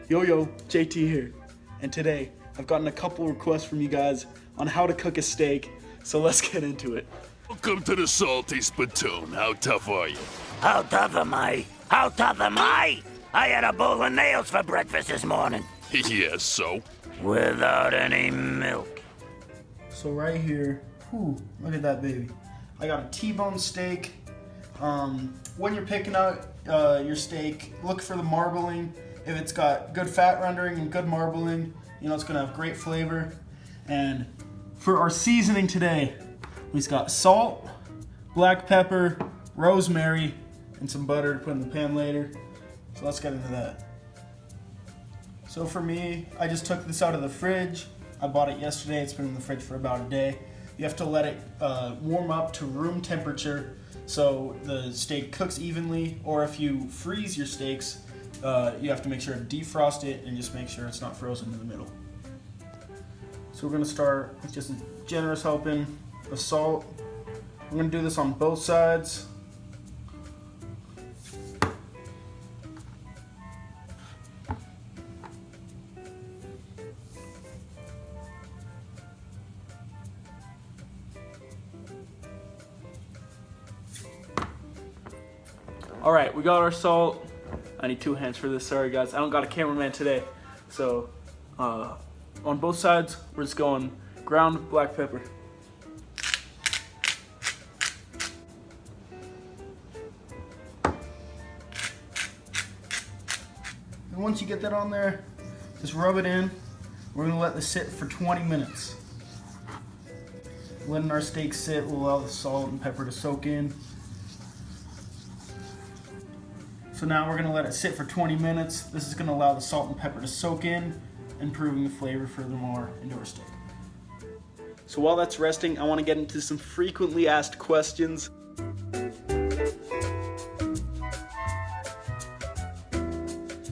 Yo, JT here, and today I've gotten a couple requests from you guys on how to cook a steak, so let's get into it. Welcome to the Salty Spittoon. How tough are you? How tough am I? How tough am I? I had a bowl of nails for breakfast this morning. Yes, so? Without any milk. So right here, look at that baby. I got a T-bone steak. When you're picking out your steak, look for the marbling. If it's got good fat rendering and good marbling, you know it's gonna have great flavor. And for our seasoning today, we've got salt, black pepper, rosemary, and some butter to put in the pan later. So let's get into that. So for me, I just took this out of the fridge. I bought it yesterday. It's been in the fridge for about a day. You have to let it warm up to room temperature so the steak cooks evenly, or if you freeze your steaks, you have to make sure to defrost it and just make sure it's not frozen in the middle. So we're gonna start with just a generous helping of salt. We're gonna do this on both sides. All right, we got our salt. I need 2 hands for this, sorry guys. I don't got a cameraman today. So on both sides, we're just going ground black pepper. And once you get that on there, just rub it in. We're gonna let this sit for 20 minutes. Letting our steak sit will allow the salt and pepper to soak in. So now we're gonna let it sit for 20 minutes. This is gonna allow the salt and pepper to soak in, improving the flavor furthermore into our steak. So while that's resting, I wanna get into some frequently asked questions.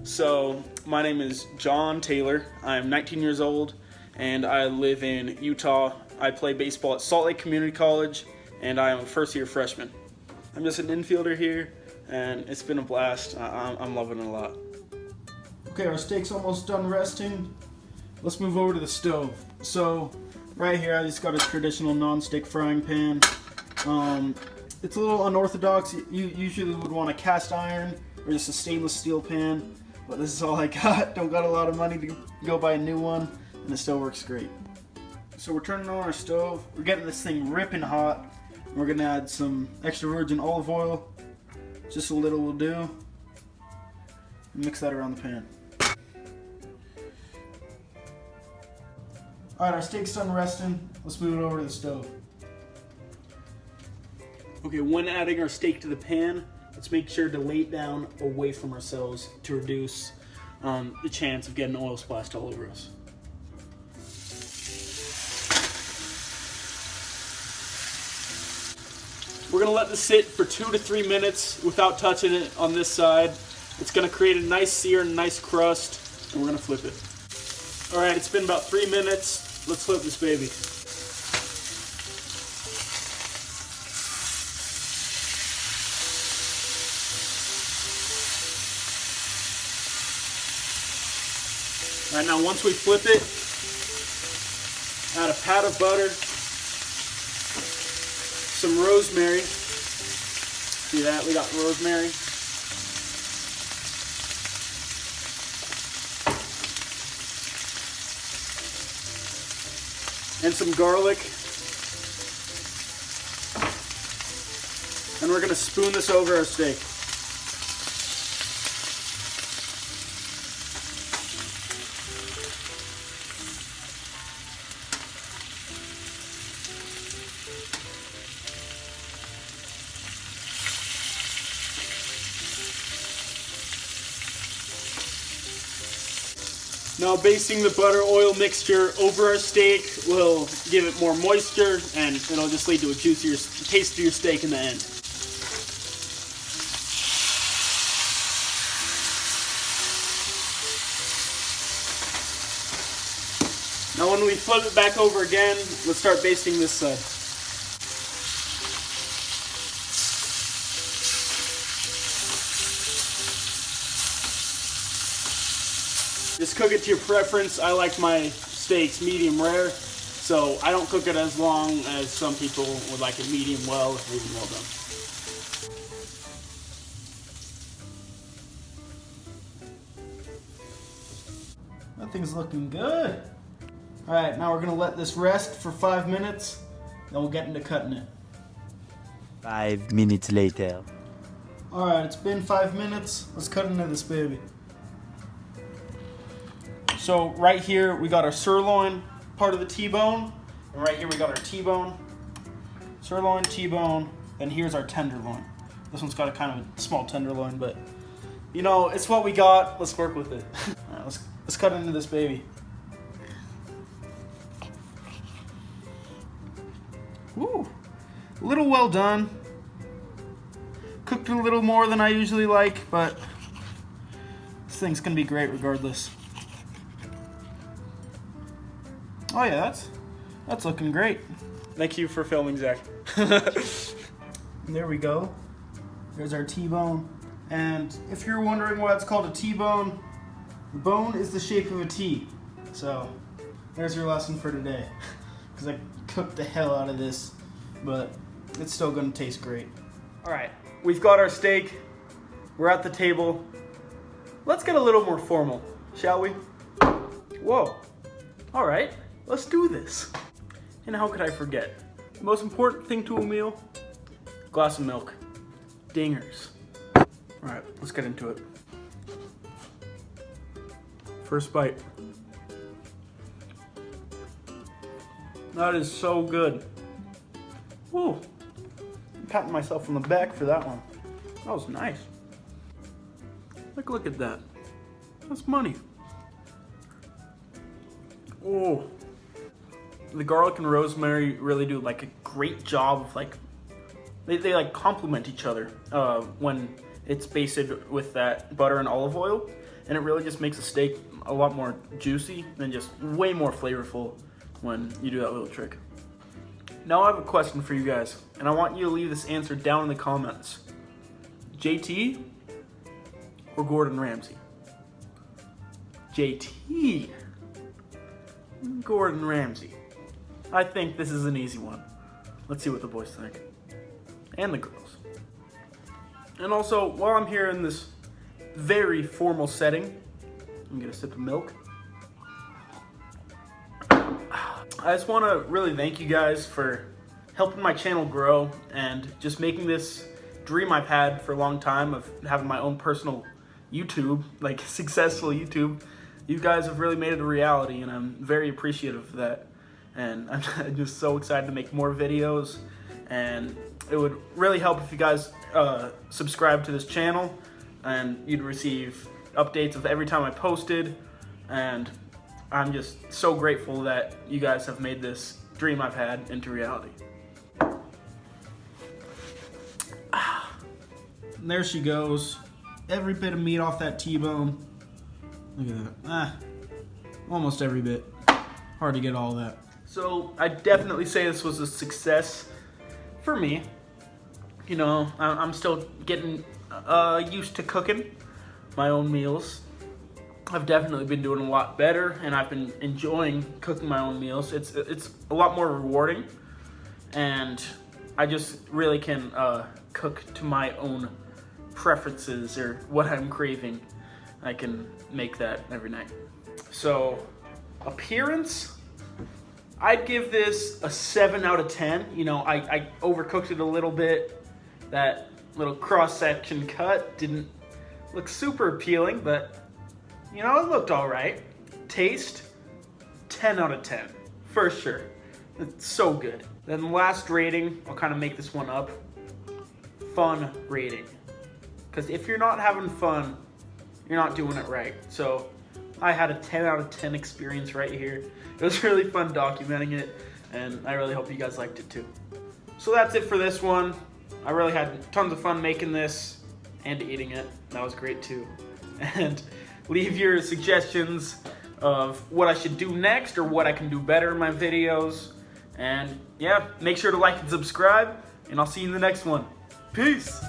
So my name is John Taylor. I'm 19 years old and I live in Utah. I play baseball at Salt Lake Community College and I am a first year freshman. I'm just an infielder here, and it's been a blast. I'm loving it a lot. Okay, our steak's almost done resting. Let's move over to the stove. So right here, I just got a traditional non-stick frying pan. It's a little unorthodox. You usually would want a cast iron or just a stainless steel pan, but this is all I got. Don't got a lot of money to go buy a new one, and it still works great. So we're turning on our stove. We're getting this thing ripping hot. We're gonna add some extra virgin olive oil. Just a little will do. Mix that around the pan. Alright, our steak's done resting. Let's move it over to the stove. Okay, when adding our steak to the pan, let's make sure to lay it down away from ourselves to reduce the chance of getting oil splashed all over us. We're gonna let this sit for 2 to 3 minutes without touching it on this side. It's gonna create a nice sear and a nice crust, and we're gonna flip it. All right, it's been about 3 minutes. Let's flip this baby. All right, now once we flip it, add a pat of butter, some rosemary. See that? We got rosemary. And some garlic. And we're gonna spoon this over our steak. Now basting the butter oil mixture over our steak will give it more moisture, and it'll just lead to a juicier, tastier steak in the end. Now when we flip it back over again, let's start basting this side. Just cook it to your preference. I like my steaks medium rare, so I don't cook it as long as some people would like it medium well or medium well done. That thing's looking good. All right, now we're gonna let this rest for 5 minutes, then we'll get into cutting it. 5 minutes later. All right, it's been 5 minutes. Let's cut into this baby. So right here, we got our sirloin part of the T-bone, and right here we got our T-bone. Sirloin, T-bone, and here's our tenderloin. This one's got a kind of a small tenderloin, but you know, it's what we got. Let's work with it. All right, let's cut into this baby. Woo, a little well done. Cooked a little more than I usually like, but this thing's gonna be great regardless. Oh yeah, that's looking great. Thank you for filming, Zach. There we go. There's our T-bone. And if you're wondering why it's called a T-bone, the bone is the shape of a T. So there's your lesson for today. Because I cooked the hell out of this, but it's still gonna taste great. All right, we've got our steak. We're at the table. Let's get a little more formal, shall we? Whoa. All right, let's do this. And how could I forget? The most important thing to a meal, glass of milk. Dingers. All right, let's get into it. First bite. That is so good. Woo. I'm patting myself on the back for that one. That was nice. Look at that. That's money. Oh. The garlic and rosemary really do like a great job of like, they like complement each other when it's basted with that butter and olive oil, and it really just makes a steak a lot more juicy and just way more flavorful when you do that little trick. Now I have a question for you guys, and I want you to leave this answer down in the comments. JT or Gordon Ramsay? JT. Gordon Ramsay. I think this is an easy one. Let's see what the boys think. And the girls. And also, while I'm here in this very formal setting, I'm gonna sip of milk. I just want to really thank you guys for helping my channel grow and just making this dream I've had for a long time of having my own personal YouTube, like successful YouTube. You guys have really made it a reality, and I'm very appreciative of that. And I'm just so excited to make more videos, and it would really help if you guys subscribe to this channel, and you'd receive updates of every time I posted. And I'm just so grateful that you guys have made this dream I've had into reality. And there she goes. Every bit of meat off that T-bone. Look at that. Almost every bit. Hard to get all that. So I definitely say this was a success for me. You know, I'm still getting used to cooking my own meals. I've definitely been doing a lot better, and I've been enjoying cooking my own meals. It's a lot more rewarding, and I just really can cook to my own preferences or what I'm craving. I can make that every night. So, appearance, I'd give this a 7 out of 10. You know, I overcooked it a little bit. That little cross-section cut didn't look super appealing, but you know, it looked all right. Taste, 10 out of 10, for sure. It's so good. Then the last rating, I'll kind of make this one up. Fun rating. Because if you're not having fun, you're not doing it right. So I had a 10 out of 10 experience right here. It was really fun documenting it, and I really hope you guys liked it too. So that's it for this one. I really had tons of fun making this and eating it. That was great too. And leave your suggestions of what I should do next or what I can do better in my videos. And yeah, make sure to like and subscribe, and I'll see you in the next one. Peace!